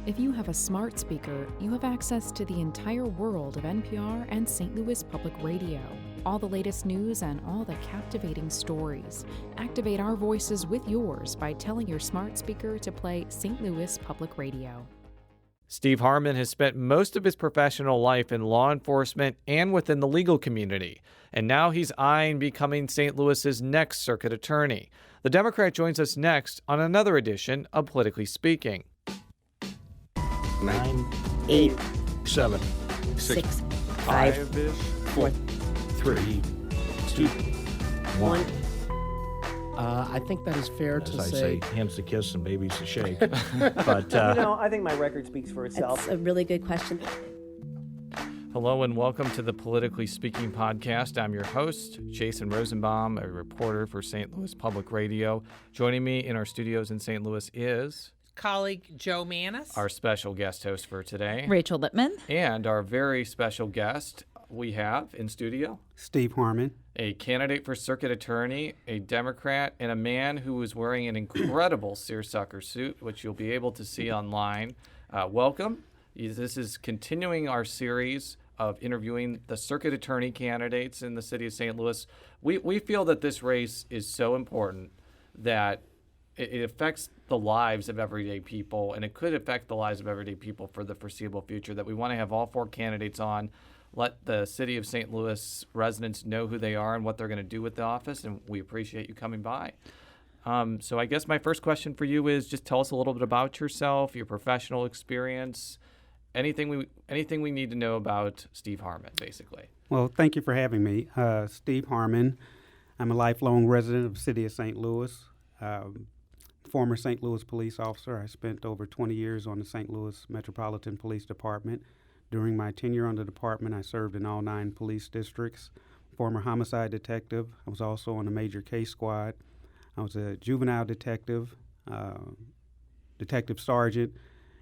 If you have a smart speaker, you have access to the entire world of NPR and St. Louis Public Radio. All the latest news and all the captivating stories. Activate our voices with yours by telling your smart speaker to play St. Louis Public Radio. Steve Harmon has spent most of his professional life in law enforcement and within the legal community, and now he's eyeing becoming St. Louis's next circuit attorney. The Democrat joins us next on another edition of Politically Speaking. 9, 8, 7, 6, 5, 4, 3, 2, 1. I think that is fair to As I say. hands to kiss and babies to shake. But I think my record speaks for itself. That's a really good question. Hello and welcome to the Politically Speaking podcast. I'm your host, Jason Rosenbaum, a reporter for St. Louis Public Radio. Joining me in our studios in St. Louis is colleague Joe Mannies, our special guest host for today, Rachel Lippmann, and our very special guest we have in studio, Steve Harmon, a candidate for circuit attorney, a Democrat, and a man who is wearing an incredible seersucker suit, which you'll be able to see online. Welcome. This is continuing our series of interviewing the circuit attorney candidates in the city of St. Louis. We feel that this race is so important that it affects the lives of everyday people, and it could affect the lives of everyday people for the foreseeable future, that we want to have all four candidates on, let the city of St. Louis residents know who they are and what they're going to do with the office, and we appreciate you coming by. So I guess my first question for you is just tell us a little bit about yourself, your professional experience, anything we need to know about Steve Harmon, basically. Well, thank you for having me. Steve Harmon. I'm a lifelong resident of the city of St. Louis. Former St. Louis police officer. I spent over 20 years on the St. Louis Metropolitan Police Department. During my tenure on the department, I served in all 9 police districts. Former homicide detective. I was also on the major case squad. I was a juvenile detective, detective sergeant,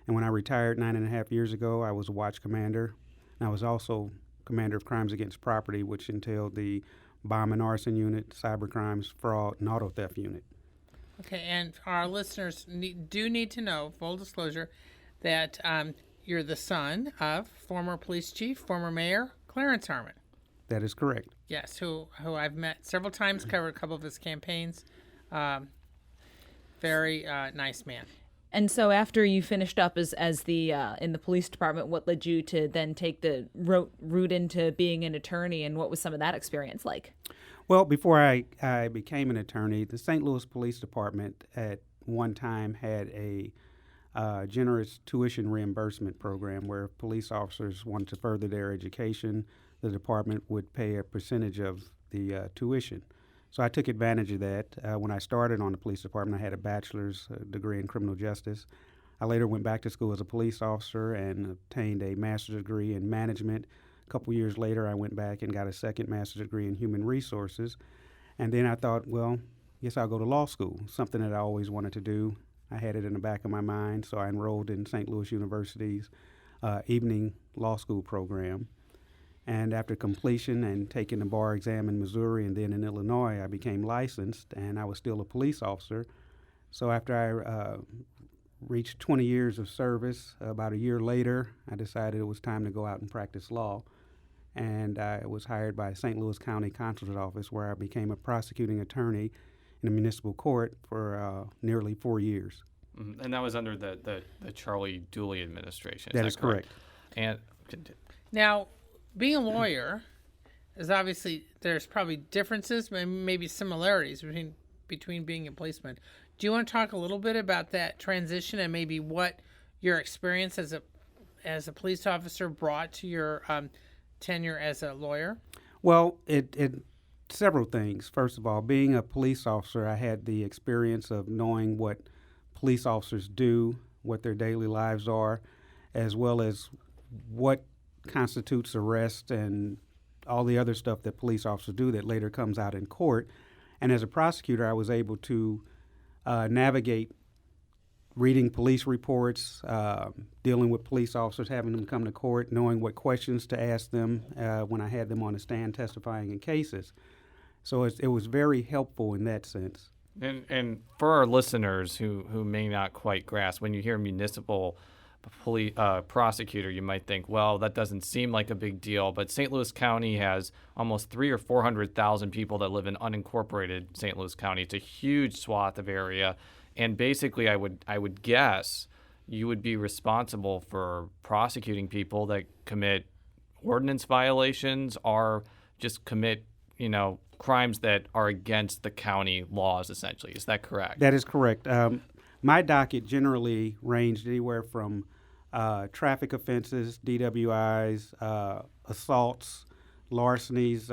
and when I retired 9.5 years ago, I was a watch commander. And I was also commander of crimes against property, which entailed the bomb and arson unit, cyber crimes, fraud, and auto theft unit. Okay, and our listeners do need to know, full disclosure, that you're the son of former police chief, former mayor, Clarence Harmon. That is correct. Yes, who I've met several times, covered a couple of his campaigns. Very nice man. And so after you finished up as the in the police department, what led you to then take the route into being an attorney, and what was some of that experience like? Well, before I became an attorney, the St. Louis Police Department at one time had a generous tuition reimbursement program where if police officers wanted to further their education, the department would pay a percentage of the tuition. So I took advantage of that. When I started on the police department, I had a bachelor's degree in criminal justice. I later went back to school as a police officer and obtained a master's degree in management. A couple years later, I went back and got a second master's degree in human resources. And then I thought, well, guess I'll go to law school, something that I always wanted to do. I had it in the back of my mind, so I enrolled in St. Louis University's evening law school program. And after completion and taking the bar exam in Missouri and then in Illinois, I became licensed, and I was still a police officer. So after I reached 20 years of service, about a year later, I decided it was time to go out and practice law. And I was hired by St. Louis County Consulate Office, where I became a prosecuting attorney in a municipal court for nearly 4 years. Mm-hmm. And that was under the Charlie Dooley administration. That is correct. And now, being a lawyer is obviously, there's probably differences, maybe similarities between being a policeman. Do you want to talk a little bit about that transition and maybe what your experience as a police officer brought to your tenure as a lawyer? Well, it several things. First of all, being a police officer, I had the experience of knowing what police officers do, what their daily lives are, as well as what constitutes arrest and all the other stuff that police officers do that later comes out in court. And as a prosecutor, I was able to navigate reading police reports, dealing with police officers, having them come to court, knowing what questions to ask them when I had them on the stand testifying in cases. So it was very helpful in that sense. And for our listeners who may not quite grasp, when you hear municipal prosecutor, you might think, well, that doesn't seem like a big deal. But St. Louis County has almost 300,000 or 400,000 people that live in unincorporated St. Louis County. It's a huge swath of area, and basically, I would guess you would be responsible for prosecuting people that commit ordinance violations or just commit, crimes that are against the county laws. Essentially, is that correct? That is correct. My docket generally ranged anywhere from traffic offenses, DWIs, assaults, larcenies,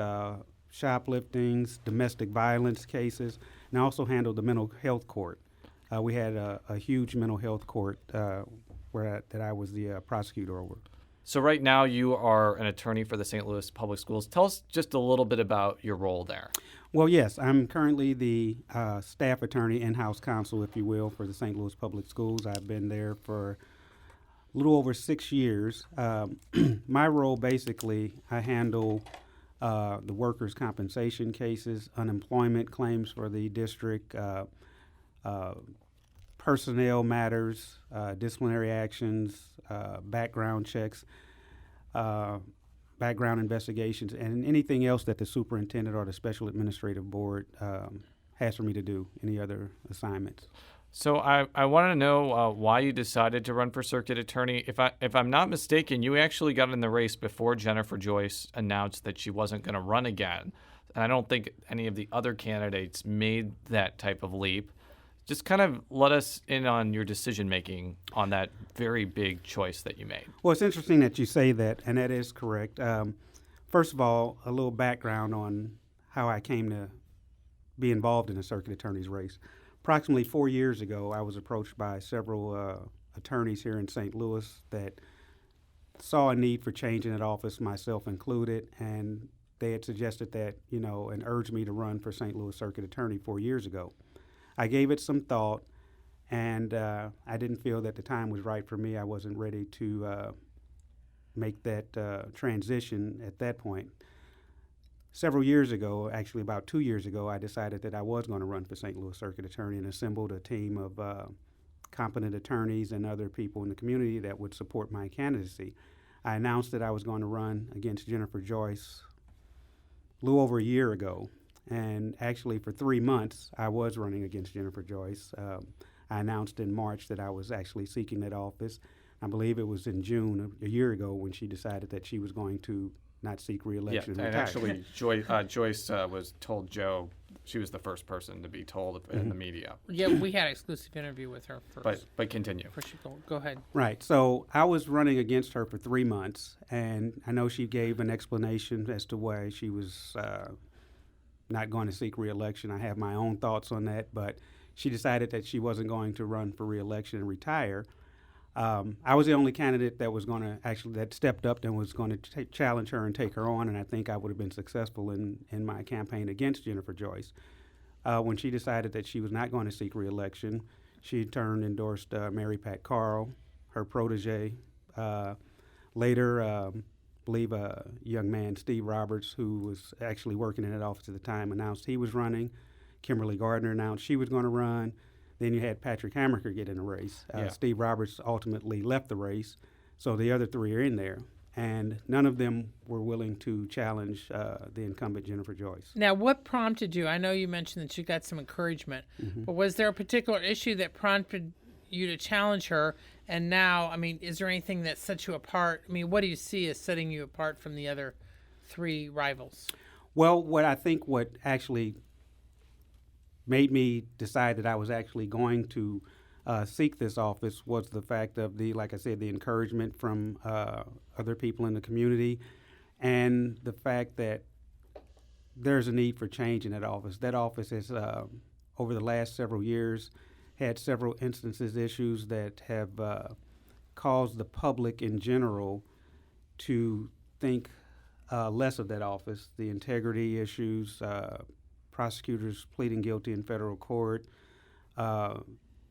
shopliftings, domestic violence cases, and I also handled the mental health court. We had a huge mental health court that I was the prosecutor over. So right now you are an attorney for the St. Louis Public Schools. Tell us just a little bit about your role there. Well, yes, I'm currently the staff attorney, in-house counsel, if you will, for the St. Louis Public Schools. I've been there for a little over 6 years. My role, basically, I handle the workers' compensation cases, unemployment claims for the district, personnel matters, disciplinary actions, background checks, background investigations, and anything else that the superintendent or the special administrative board has for me to do, any other assignments. So I want to know why you decided to run for circuit attorney. If I'm not mistaken, you actually got in the race before Jennifer Joyce announced that she wasn't going to run again. And I don't think any of the other candidates made that type of leap. Just kind of let us in on your decision-making on that very big choice that you made. Well, it's interesting that you say that, and that is correct. First of all, a little background on how I came to be involved in the circuit attorney's race. Approximately 4 years ago, I was approached by several attorneys here in St. Louis that saw a need for change in that office, myself included, and they had suggested that, and urged me to run for St. Louis circuit attorney 4 years ago. I gave it some thought, and I didn't feel that the time was right for me. I wasn't ready to make that transition at that point. Several years ago, actually about 2 years ago, I decided that I was going to run for St. Louis circuit attorney and assembled a team of competent attorneys and other people in the community that would support my candidacy. I announced that I was going to run against Jennifer Joyce a little over a year ago. And actually, for 3 months, I was running against Jennifer Joyce. I announced in March that I was actually seeking that office. I believe it was in June, a year ago, when she decided that she was going to not seek re-election. Yeah, and actually, Joyce was told Joe she was the first person to be told in the media. Yeah, we had an exclusive interview with her first. But continue. Go ahead. Right. So I was running against her for 3 months, and I know she gave an explanation as to why she was not going to seek re-election. I have my own thoughts on that, but she decided that she wasn't going to run for re-election and retire. I was the only candidate that was going to that stepped up and was going to challenge her and take her on, and I think I would have been successful in my campaign against Jennifer Joyce. When she decided that she was not going to seek re-election, she endorsed Mary Pat Carl, her protege. Later, I believe a young man, Steve Roberts, who was actually working in that office at the time, announced he was running. Kimberly Gardner announced she was going to run. Then you had Patrick Hammaker get in the race. Steve Roberts ultimately left the race, so the other three are in there. And none of them were willing to challenge the incumbent Jennifer Joyce. Now, what prompted you? I know you mentioned that you got some encouragement, but was there a particular issue that prompted you to challenge her? And now, is there anything that sets you apart? What do you see as setting you apart from the other three rivals? Well, what actually made me decide that I was actually going to seek this office was the fact of the encouragement from other people in the community, and the fact that there's a need for change in that office. That office has, over the last several years, had several issues that have caused the public in general to think less of that office. The integrity issues, prosecutors pleading guilty in federal court,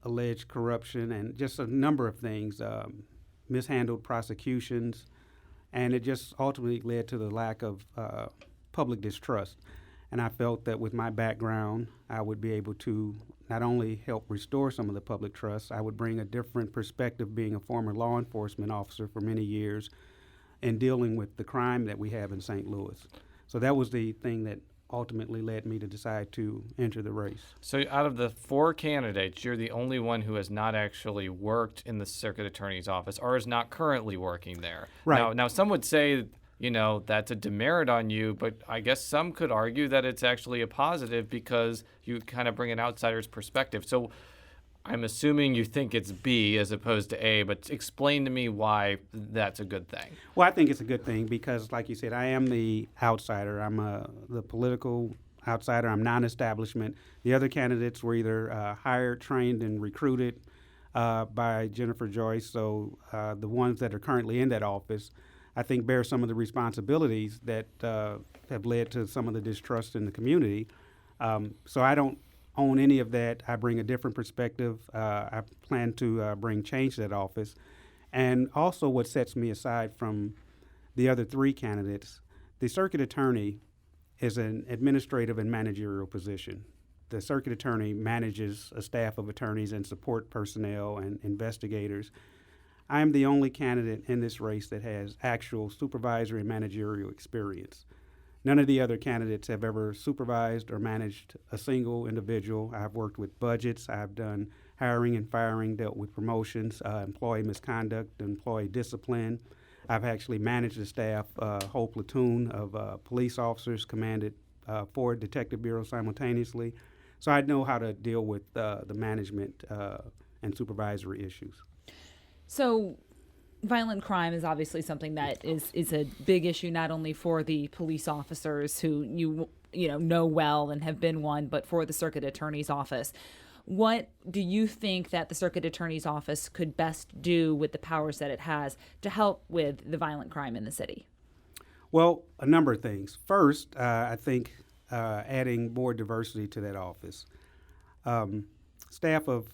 alleged corruption, and just a number of things, mishandled prosecutions, and it just ultimately led to the lack of public distrust. And I felt that with my background, I would be able to not only help restore some of the public trust, I would bring a different perspective being a former law enforcement officer for many years and dealing with the crime that we have in St. Louis. So that was the thing that ultimately led me to decide to enter the race. So out of the 4 candidates, you're the only one who has not actually worked in the circuit attorney's office or is not currently working there. Right. Now some would say, that's a demerit on you, but I guess some could argue that it's actually a positive because you kind of bring an outsider's perspective. So I'm assuming you think it's B as opposed to A, but explain to me why that's a good thing. Well, I think it's a good thing because, like you said, I am the outsider. I'm the political outsider. I'm non-establishment. The other candidates were either hired, trained, and recruited by Jennifer Joyce. So the ones that are currently in that office, I think, bear some of the responsibilities that have led to some of the distrust in the community. So I don't own any of that. I bring a different perspective. I plan to bring change to that office. And also what sets me aside from the other 3 candidates, the circuit attorney is an administrative and managerial position. The circuit attorney manages a staff of attorneys and support personnel and investigators. I am the only candidate in this race that has actual supervisory and managerial experience. None of the other candidates have ever supervised or managed a single individual. I've worked with budgets. I've done hiring and firing, dealt with promotions, employee misconduct, employee discipline. I've actually managed a staff, whole platoon of police officers, commanded 4 detective bureaus simultaneously. So I know how to deal with the management and supervisory issues. So violent crime is obviously something that is a big issue, not only for the police officers who know well and have been one, but for the circuit attorney's office. What do you think that the circuit attorney's office could best do with the powers that it has to help with the violent crime in the city? Well, a number of things. First, I think adding more diversity to that office. Staff of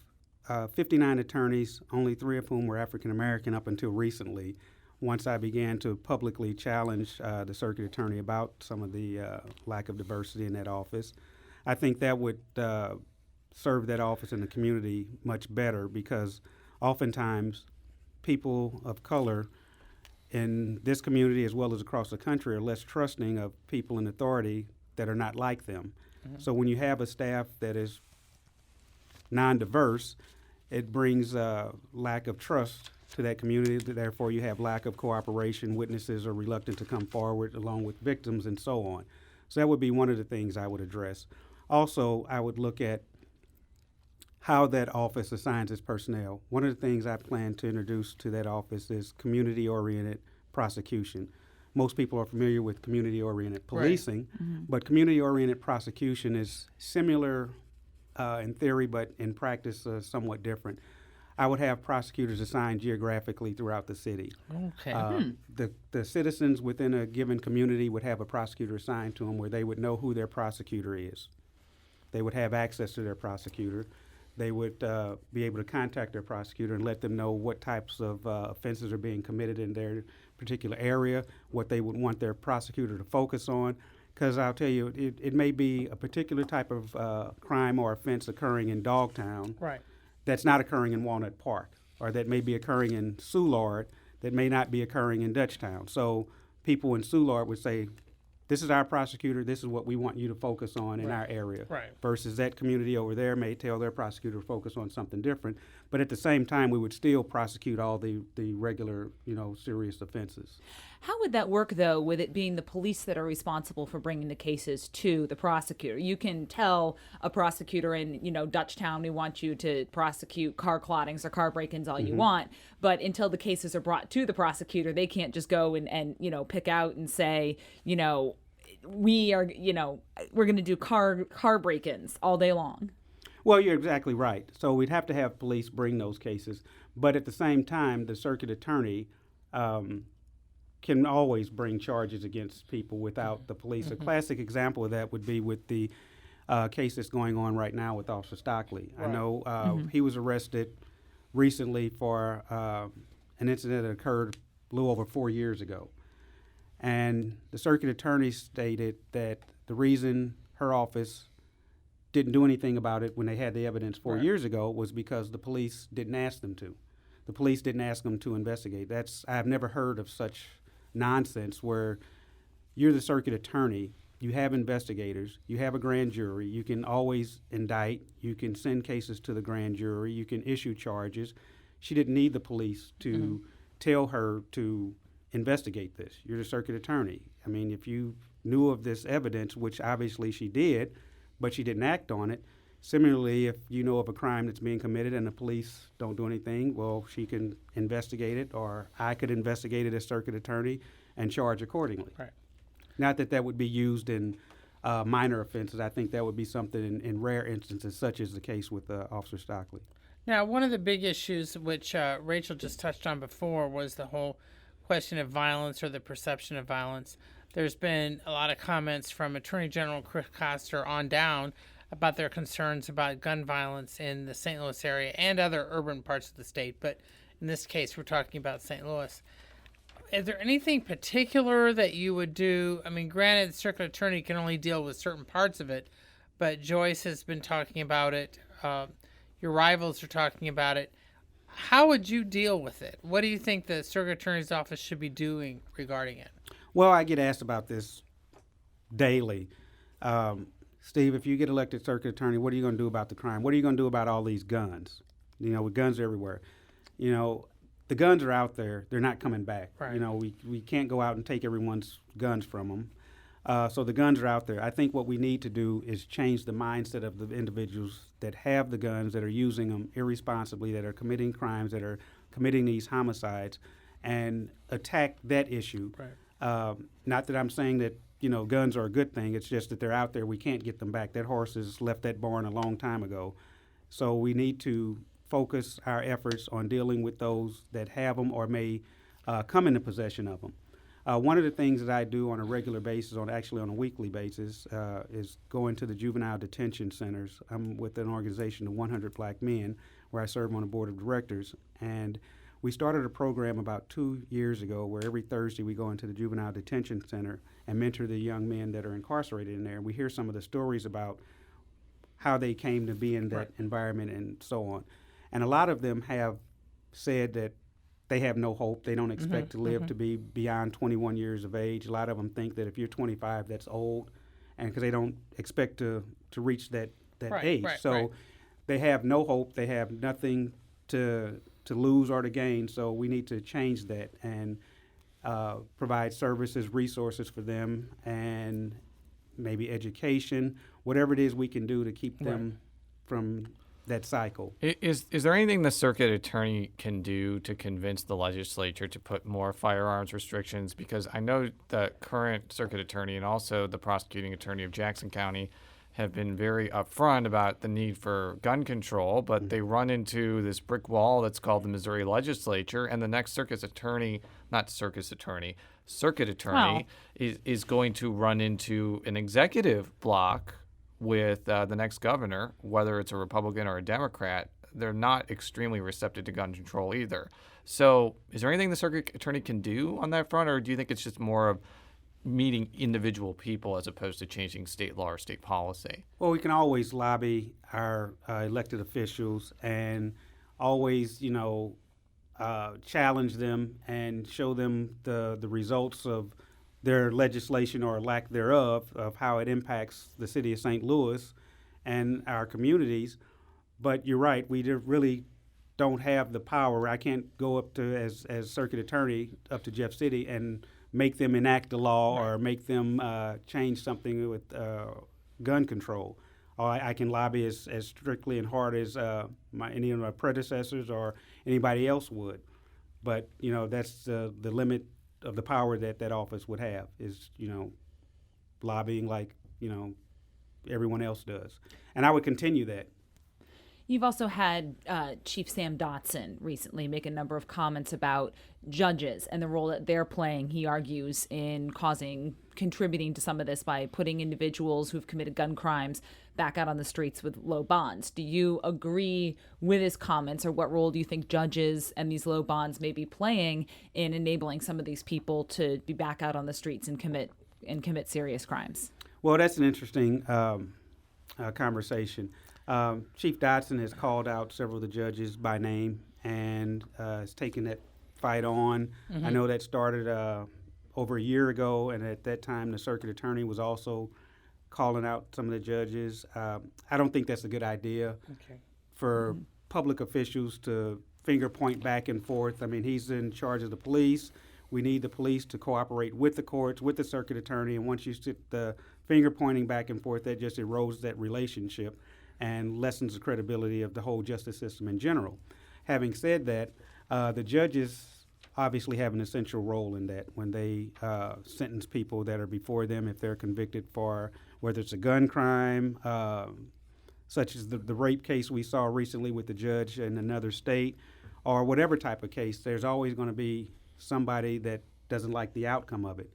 59 attorneys, only 3 of whom were African American up until recently, once I began to publicly challenge the circuit attorney about some of the lack of diversity in that office. I think that would serve that office in the community much better because oftentimes people of color in this community as well as across the country are less trusting of people in authority that are not like them. Mm-hmm. So when you have a staff that is non-diverse, it brings a lack of trust to that community. Therefore, you have lack of cooperation. Witnesses are reluctant to come forward along with victims and so on. So that would be one of the things I would address. Also, I would look at how that office assigns its personnel. One of the things I plan to introduce to that office is community-oriented prosecution. Most people are familiar with community-oriented policing, right. Mm-hmm. But community-oriented prosecution is similar in theory, but in practice somewhat different. I would have prosecutors assigned geographically throughout the city. Okay. The citizens within a given community would have a prosecutor assigned to them where they would know who their prosecutor is. They would have access to their prosecutor. They would be able to contact their prosecutor and let them know what types of offenses are being committed in their particular area, what they would want their prosecutor to focus on. Because I'll tell you, it may be a particular type of crime or offense occurring in Dogtown, right, that's not occurring in Walnut Park, or that may be occurring in Soulard that may not be occurring in Dutchtown. So people in Soulard would say, this is our prosecutor, this is what we want you to focus on in our area. Right. Versus that community over there may tell their prosecutor to focus on something different. But at the same time, we would still prosecute all the regular, serious offenses. How would that work, though, with it being the police that are responsible for bringing the cases to the prosecutor? You can tell a prosecutor in, Dutchtown, we want you to prosecute car clottings or car break-ins all you want, but until the cases are brought to the prosecutor, they can't just go and pick out and say, we are, we're going to do car break-ins all day long. Well, you're exactly right. So we'd have to have police bring those cases. But at the same time, the circuit attorney can always bring charges against people without the police. A classic example of that would be with the case that's going on right now with Officer Stockley. Right. I know he was arrested recently for an incident that occurred a little over 4 years ago. And the circuit attorney stated that the reason her office didn't do anything about it when they had the evidence 4 Right. years ago was because the police didn't ask them to. The police didn't ask them to investigate. I've never heard of such nonsense where you're the circuit attorney, you have investigators, you have a grand jury, you can always indict, you can send cases to the grand jury, you can issue charges. She didn't need the police to tell her to investigate this. You're the circuit attorney. I mean, if you knew of this evidence, which obviously she did, but she didn't act on it. Similarly, if you know of a crime that's being committed and the police don't do anything, well, she can investigate it, or I could investigate it as circuit attorney and charge accordingly. Right. Not that that would be used in minor offenses. I think that would be something in rare instances, such as the case with Officer Stockley. Now, one of the big issues which Rachel just touched on before was the whole question of violence or the perception of violence. There's been a lot of comments from Attorney General Chris Koster on down about their concerns about gun violence in the St. Louis area and other urban parts of the state. But in this case, we're talking about St. Louis. Is there anything particular that you would do? I mean, granted, the circuit attorney can only deal with certain parts of it, but Joyce has been talking about it. Your rivals are talking about it. How would you deal with it? What do you think the circuit attorney's office should be doing regarding it? Well, I get asked about this daily. Steve, if you get elected circuit attorney, what are you going to do about the crime? What are you going to do about all these guns? You know, with guns everywhere. You know, the guns are out there. They're not coming back. Right. You know, we can't go out and take everyone's guns from them. So the guns are out there. I think what we need to do is change the mindset of the individuals that have the guns, that are using them irresponsibly, that are committing crimes, that are committing these homicides, and attack that issue. Right. Not that I'm saying that, you know, guns are a good thing. It's just that they're out there. We can't get them back. That horse has left that barn a long time ago. So we need to focus our efforts on dealing with those that have them or may come into possession of them. One of the things that I do on a regular basis, actually on a weekly basis, is go into the juvenile detention centers. I'm with an organization of 100 Black Men, where I serve on the board of directors. And we started a program about 2 years ago where every Thursday we go into the juvenile detention center and mentor the young men that are incarcerated in there. And we hear some of the stories about how they came to be in that environment and so on. And a lot of them have said that they have no hope. They don't expect to live to be beyond 21 years of age. A lot of them think that if you're 25, that's old, and because they don't expect to reach that age. So they have no hope. They have nothing to lose or to gain. So we need to change that and provide services, resources for them, and maybe education, whatever it is we can do to keep them from that cycle. Is there anything the circuit attorney can do to convince the legislature to put more firearms restrictions? Because I know the current circuit attorney and also the prosecuting attorney of Jackson County have been very upfront about the need for gun control, but they run into this brick wall that's called the Missouri legislature, and the next circuit attorney is going to run into an executive block with the next governor, whether it's a Republican or a Democrat. They're not extremely receptive to gun control either. So is there anything the circuit attorney can do on that front, or do you think it's just more of meeting individual people as opposed to changing state law or state policy? Well, we can always lobby our elected officials and always, challenge them and show them the results of their legislation or lack thereof, of how it impacts the city of St. Louis and our communities. But you're right, we really don't have the power. I can't go up to, as circuit attorney, up to Jeff City and make them enact a law or make them change something with gun control. Or I can lobby as strictly and hard as any of my predecessors or anybody else would. But, that's the limit of the power that office would have, is, lobbying like, everyone else does. And I would continue that. You've also had Chief Sam Dotson recently make a number of comments about judges and the role that they're playing, he argues, in contributing to some of this by putting individuals who've committed gun crimes back out on the streets with low bonds. Do you agree with his comments, or what role do you think judges and these low bonds may be playing in enabling some of these people to be back out on the streets and commit serious crimes? Well, that's an interesting conversation. Chief Dotson has called out several of the judges by name and has taken that fight on. I know that started over a year ago, and at that time the circuit attorney was also calling out some of the judges. I don't think that's a good idea for public officials to finger point back and forth. I mean, he's in charge of the police. We need the police to cooperate with the courts, with the circuit attorney, and once you sit the finger pointing back and forth, that just erodes that relationship and lessens the credibility of the whole justice system in general. Having said that, the judges obviously have an essential role in that when they sentence people that are before them, if they're convicted for whether it's a gun crime, such as the rape case we saw recently with the judge in another state, or whatever type of case, there's always going to be somebody that doesn't like the outcome of it.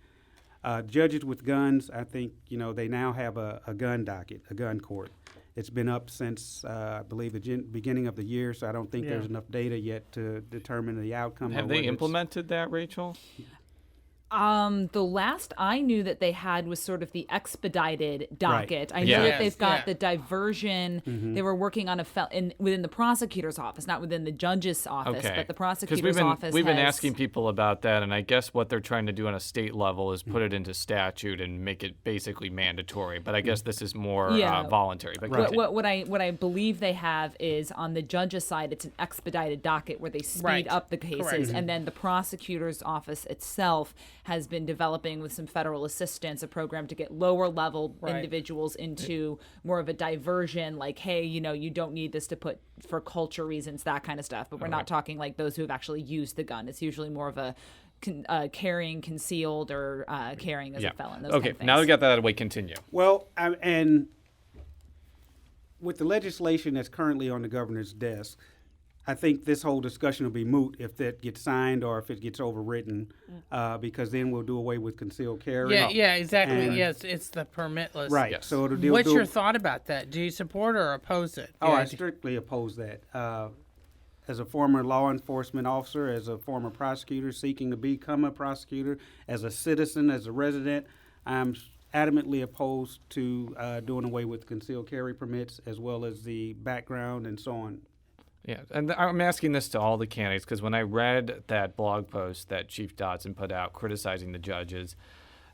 Judges with guns, I think, they now have a gun docket, a gun court. It's been up since, I believe, the beginning of the year, so I don't think there's enough data yet to determine the outcome. Have they implemented that, Rachel? The last I knew that they had was sort of the expedited docket. Right. I know that they've got the diversion. They were working on within the prosecutor's office, not within the judge's office, but the prosecutor's office. We've been asking people about that, and I guess what they're trying to do on a state level is put it into statute and make it basically mandatory. But I guess this is more voluntary. But what I believe they have is on the judge's side, it's an expedited docket where they speed up the cases, and then the prosecutor's office itself has been developing with some federal assistance a program to get lower level individuals into more of a diversion, like, hey, you don't need this to put for culture reasons, that kind of stuff. But we're not talking like those who have actually used the gun. It's usually more of a carrying concealed or carrying as a felon. Those kind of things. Now we got that out of the way. Continue. Well, and with the legislation that's currently on the governor's desk, I think this whole discussion will be moot if that gets signed or if it gets overwritten, because then we'll do away with concealed carry. Yeah, exactly. And yes, it's the permitless. Right. Yes. So it'll What's your thought about that? Do you support or oppose it? I strictly oppose that. As a former law enforcement officer, as a former prosecutor seeking to become a prosecutor, as a citizen, as a resident, I'm adamantly opposed to doing away with concealed carry permits as well as the background and so on. Yeah, and I'm asking this to all the candidates because when I read that blog post that Chief Dotson put out criticizing the judges,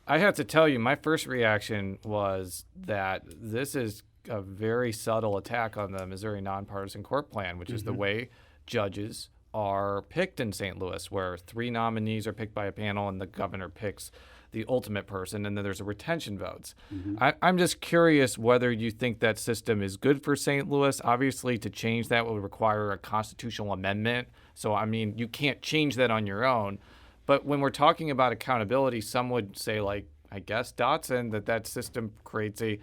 I have to tell you, my first reaction was that this is a very subtle attack on the Missouri Nonpartisan Court Plan, which is the way judges are picked in St. Louis, where 3 nominees are picked by a panel and the governor picks the ultimate person, and then there's a retention votes. I'm just curious whether you think that system is good for St. Louis. Obviously, to change that would require a constitutional amendment. So, I mean, you can't change that on your own. But when we're talking about accountability, some would say, like, I guess, Dotson, that system creates a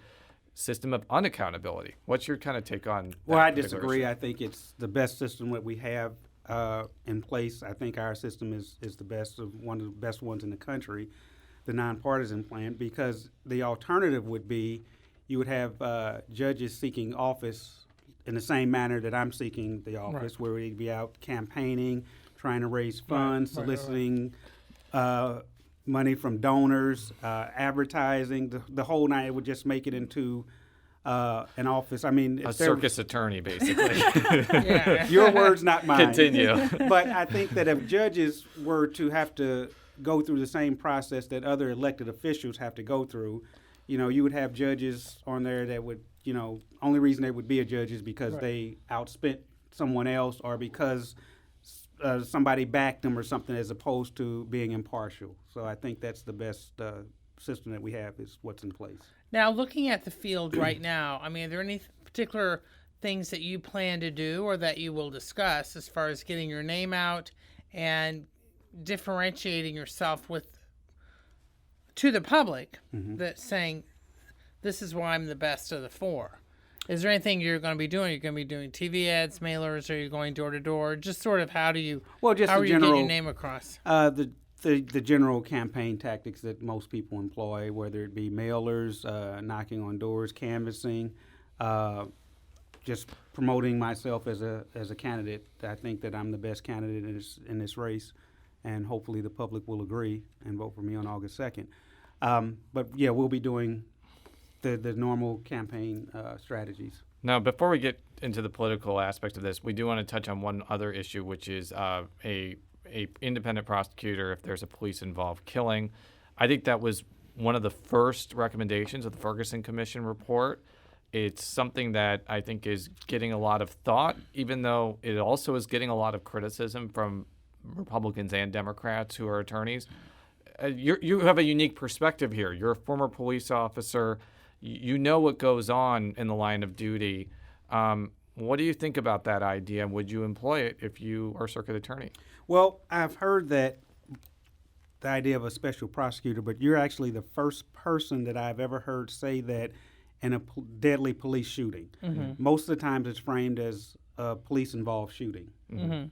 system of unaccountability. What's your kind of take on that? Well, I disagree. I think it's the best system that we have in place. I think our system is the best, one of the best ones in the country, the nonpartisan plan, because the alternative would be you would have judges seeking office in the same manner that I'm seeking the office, where we'd be out campaigning, trying to raise funds, soliciting money from donors, advertising, the whole night. It would just make it into an office. I mean, a circus attorney, basically. Your words, not mine. Continue. But I think that if judges were to have to go through the same process that other elected officials have to go through, you would have judges on there that would, only reason they would be a judge is because they outspent someone else or because somebody backed them or something, as opposed to being impartial. So I think that's the best system that we have is what's in place. Now, looking at the field right now, I mean, are there any particular things that you plan to do or that you will discuss as far as getting your name out and differentiating yourself to the public, that saying, this is why I'm the best of the 4? Is there anything you're going to be doing? You're going to be doing TV ads, mailers, or are you going door to door? Just sort of how are you getting your name across? The general campaign tactics that most people employ, whether it be mailers, knocking on doors, canvassing, just promoting myself as a candidate. I think that I'm the best candidate in this race, and hopefully the public will agree and vote for me on August 2nd. But yeah, we'll be doing the normal campaign strategies. Now, before we get into the political aspect of this, we do want to touch on one other issue, which is a independent prosecutor if there's a police-involved killing. I think that was one of the first recommendations of the Ferguson Commission report. It's something that I think is getting a lot of thought, even though it also is getting a lot of criticism from Republicans and Democrats who are attorneys. You have a unique perspective here. You're a former police officer. You know what goes on in the line of duty. What do you think about that idea? Would you employ it if you are circuit attorney? Well, I've heard that the idea of a special prosecutor, but you're actually the first person that I've ever heard say that in a deadly police shooting. Most of the times it's framed as a police-involved shooting,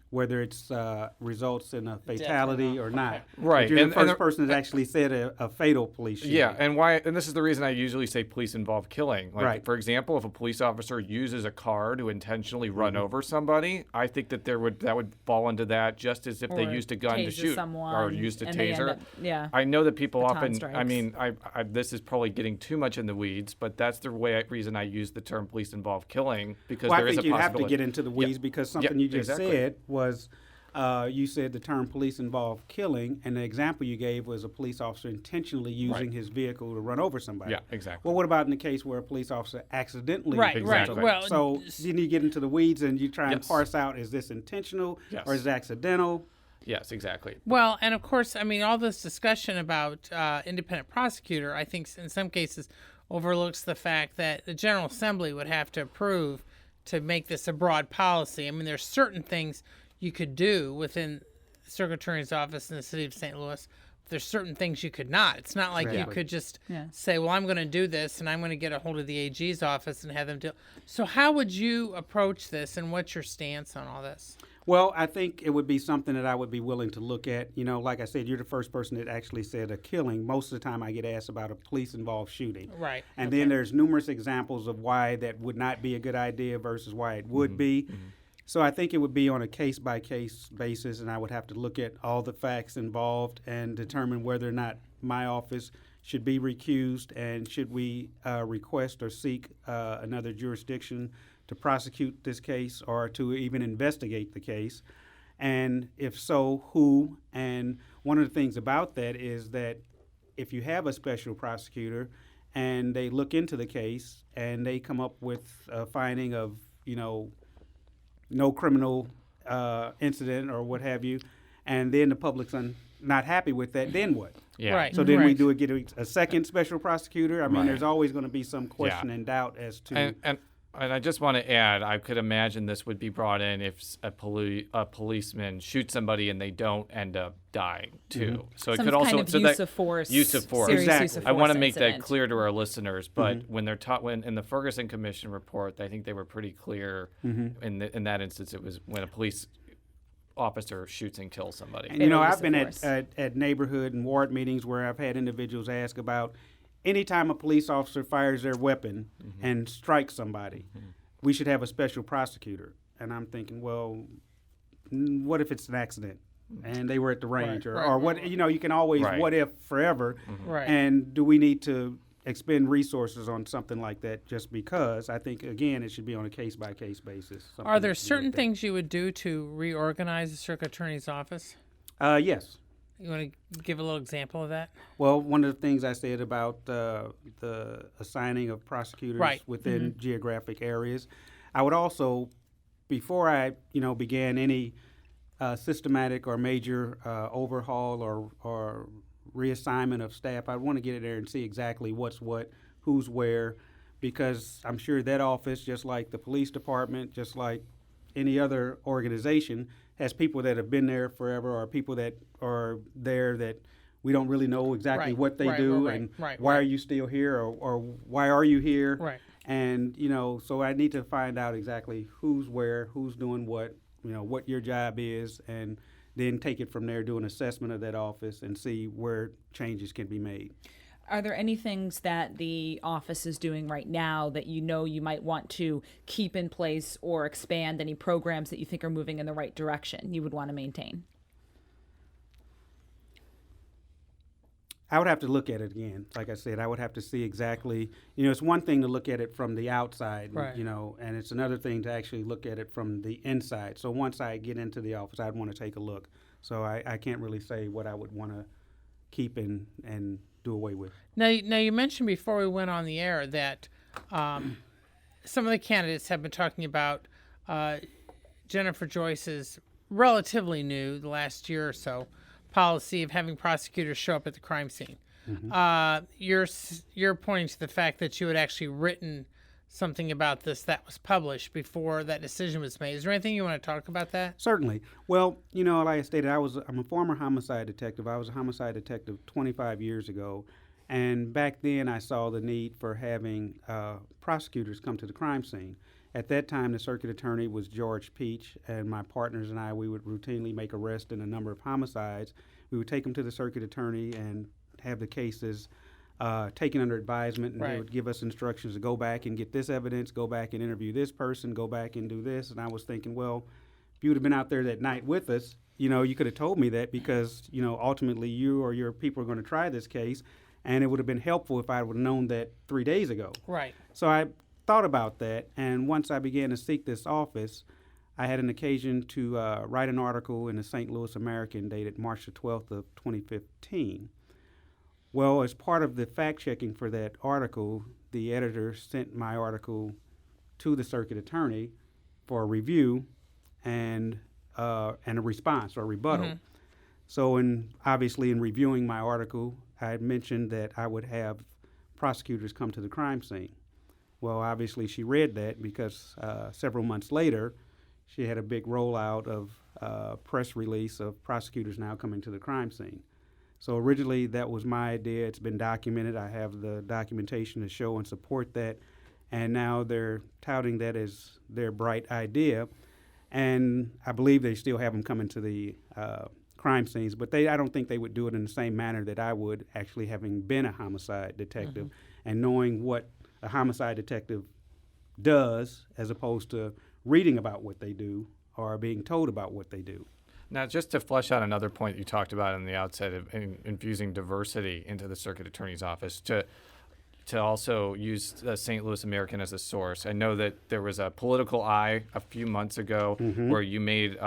whether it's results in a fatality or not. Right. But you're the first person that actually said a fatal police shooting. Yeah, and this is the reason I usually say police-involved killing. Like, Right. for example, if a police officer uses a car to intentionally run over somebody, I think that that would fall into that, just as if they Or used a gun to tases shoot someone or used a and they end taser. up- yeah. I know that people Baton often. I strikes. mean, I this is probably getting too much in the weeds, but that's the reason I use the term police-involved killing, because Well, there I is think a you have to possibility. get into the weeds because something you just exactly. said was you said the term police-involved killing, and the example you gave was a police officer intentionally using his vehicle to run over somebody. Yeah, exactly. Well, what about in the case where a police officer accidentally Right, runs right. somebody? Well, So then you get into the weeds and you try and Yes. parse out, is this intentional Yes. or is it accidental? Yes, exactly. Well, and of course, I mean, all this discussion about independent prosecutor, I think in some cases overlooks the fact that the General Assembly would have to approve to make this a broad policy. I mean, there's certain things you could do within the Circuit Attorney's Office in the city of St. Louis. There's certain things you could not. It's not like you Exactly. could just Yeah. say, well, I'm going to do this and I'm going to get a hold of the AG's office and have them do. So how would you approach this, and what's your stance on all this? Well, I think it would be something that I would be willing to look at. You know, like I said, you're the first person that actually said a killing. Most of the time I get asked about a police-involved shooting. Right. And then there's numerous examples of why that would not be a good idea versus why it would be. So I think it would be on a case-by-case basis, and I would have to look at all the facts involved and determine whether or not my office should be recused, and should we request or seek another jurisdiction to prosecute this case or to even investigate the case. And if so, who? And one of the things about that is that if you have a special prosecutor and they look into the case and they come up with a finding of, no criminal incident or what have you, and then the public's not happy with that, then what? Yeah. Right. So then we Right. get a second special prosecutor. I mean, Right. there's always going to be some question and doubt as to. And I just want to add, I could imagine this would be brought in if a policeman shoots somebody and they don't end up dying too. So it Some could also kind of use of force. Use of force. Serious Exactly. use of I want to force make that incident. clear to our listeners, but when they're taught, when in the Ferguson Commission report, I think they were pretty clear. In that instance, it was when a police officer shoots and kills somebody. And Fatal use I've been of force. at neighborhood and ward meetings where I've had individuals ask about anytime a police officer fires their weapon and strikes somebody, we should have a special prosecutor. And I'm thinking, well, what if it's an accident and they were at the range, or what? You can always Right. what if forever. Right. And do we need to expend resources on something like that just because? I think again it should be on a case by case basis. Are there something to be certain looked at. things you would do to reorganize the Circuit Attorney's Office? Yes. You want to give a little example of that? Well, one of the things I said about the assigning of prosecutors Right. within geographic areas, I would also, before I began any systematic or major overhaul or reassignment of staff, I want to get in there and see exactly what's what, who's where, because I'm sure that office, just like the police department, just like any other organization, has people that have been there forever or people that are there that we don't really know exactly Right, what they right, do right, and right, why right. are you still here or why are you here? Right. And, so I need to find out exactly who's where, who's doing what, what your job is, and then take it from there, do an assessment of that office and see where changes can be made. Are there any things that the office is doing right now that you might want to keep in place or expand? Any programs that you think are moving in the right direction you would want to maintain? I would have to look at it again. Like I said, I would have to see exactly, it's one thing to look at it from the outside, Right. And it's another thing to actually look at it from the inside. So once I get into the office, I'd want to take a look. So I can't really say what I would want to keep and do away with. Now you mentioned before we went on the air that some of the candidates have been talking about Jennifer Joyce's relatively new, the last year or so, policy of having prosecutors show up at the crime scene. You're pointing to the fact that you had actually written something about this that was published before that decision was made. Is there anything you want to talk about that? Certainly. Well, like I stated, I'm a former homicide detective. I was a homicide detective 25 years ago. And back then I saw the need for having prosecutors come to the crime scene. At that time, the circuit attorney was George Peach, and my partners and I, we would routinely make arrests in a number of homicides. We would take them to the circuit attorney and have the cases taken under advisement, and Right. they would give us instructions to go back and get this evidence, go back and interview this person, go back and do this. And I was thinking, well, if you would have been out there that night with us, you could have told me that because, ultimately you or your people are going to try this case, and it would have been helpful if I would have known that 3 days ago. Right. So I thought about that, and once I began to seek this office, I had an occasion to write an article in the St. Louis American dated March the 12th of 2015. Well, as part of the fact-checking for that article, the editor sent my article to the circuit attorney for a review and a response or rebuttal. So obviously in reviewing my article, I had mentioned that I would have prosecutors come to the crime scene. Well, obviously she read that because several months later, she had a big rollout of press release of prosecutors now coming to the crime scene. So originally that was my idea. It's been documented. I have the documentation to show and support that. And now they're touting that as their bright idea. And I believe they still have them coming to the crime scenes, but I don't think they would do it in the same manner that I would, actually having been a homicide detective and knowing what a homicide detective does as opposed to reading about what they do or being told about what they do. Now, just to flesh out another point you talked about in the outset of infusing diversity into the circuit attorney's office, to also use the St. Louis American as a source. I know that there was a political eye a few months ago where you made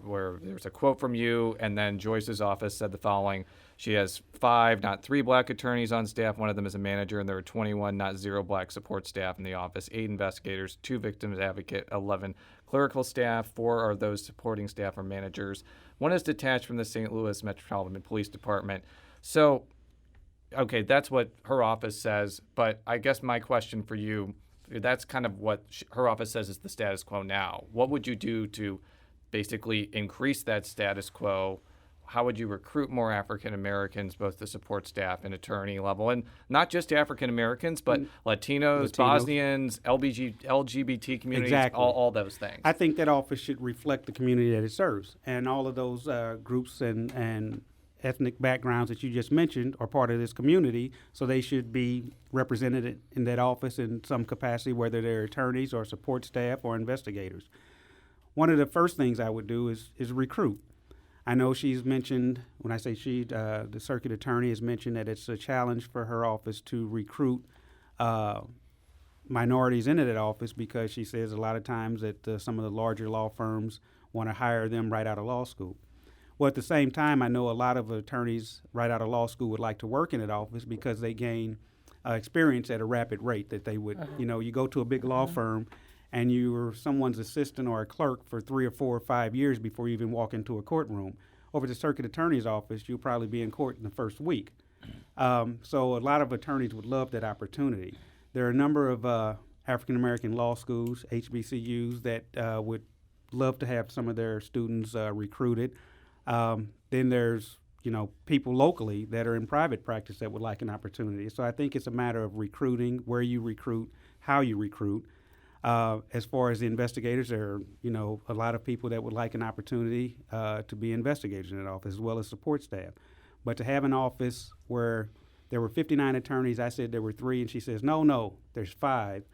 where there was a quote from you, and then Joyce's office said the following: she has 5, not 3 black attorneys on staff. One of them is a manager, and there are 21, not 0 black support staff in the office, 8 investigators, 2 victims advocate, 11 clerical staff, 4 are those supporting staff or managers. 1 is detached from the St. Louis Metropolitan Police Department. So, okay, that's what her office says, but I guess my question for you, that's kind of what her office says is the status quo now. What would you do to basically increase that status quo? How would you recruit more African Americans, both the support staff and attorney level, and not just African Americans, but Latinos, Bosnians, LGBT communities, Exactly. all those things? I think that office should reflect the community that it serves, and all of those groups and ethnic backgrounds that you just mentioned are part of this community, so they should be represented in that office in some capacity, whether they're attorneys or support staff or investigators. One of the first things I would do is recruit. I know she's mentioned, when I say she, the circuit attorney has mentioned that it's a challenge for her office to recruit minorities into that office because she says a lot of times that some of the larger law firms want to hire them right out of law school. Well, at the same time, I know a lot of attorneys right out of law school would like to work in that office because they gain experience at a rapid rate that they would, you go to a big law firm and you were someone's assistant or a clerk for 3 or 4 or 5 years before you even walk into a courtroom. Over at the circuit attorney's office, you'll probably be in court in the first week. So a lot of attorneys would love that opportunity. There are a number of African-American law schools, HBCUs, that would love to have some of their students recruited. Then there's, people locally that are in private practice that would like an opportunity. So I think it's a matter of recruiting, where you recruit, how you recruit. As far as the investigators, there are, a lot of people that would like an opportunity to be investigators in that office, as well as support staff. But to have an office where there were 59 attorneys, I said there were 3, and she says, no, there's 5.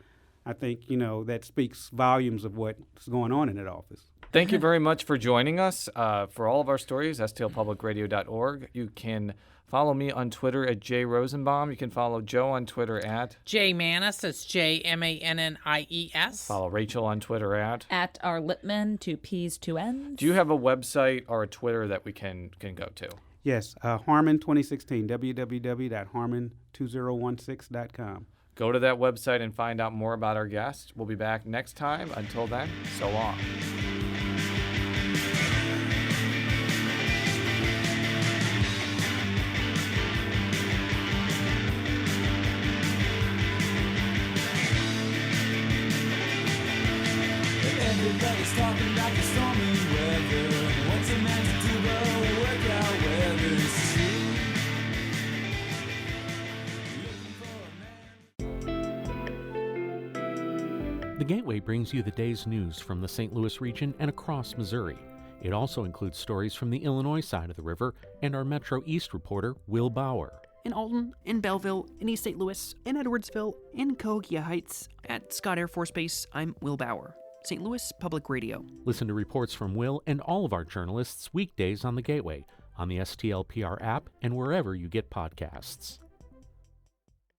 I think, that speaks volumes of what's going on in that office. Thank you very much for joining us. For all of our stories, stlpublicradio.org. You can follow me on Twitter at @JRosenbaum. You can follow Joe on Twitter at J Mannies. That's JMannies. Follow Rachel on Twitter at R Lippmann, 2 P's, 2 N's. Do you have a website or a Twitter that we can go to? Yes, Harmon 2016, www.harmon2016.com. Go to that website and find out more about our guest. We'll be back next time. Until then, so long. Everybody's talking about the stormy weather. What's a man to do but work out whether it's true? The Gateway brings you the day's news from the St. Louis region and across Missouri. It also includes stories from the Illinois side of the river and our Metro East reporter, Will Bauer. In Alton, in Belleville, in East St. Louis, in Edwardsville, in Cahokia Heights, at Scott Air Force Base, I'm Will Bauer. St. Louis Public Radio. Listen to reports from Will and all of our journalists weekdays on the Gateway, on the STLPR app, and wherever you get podcasts.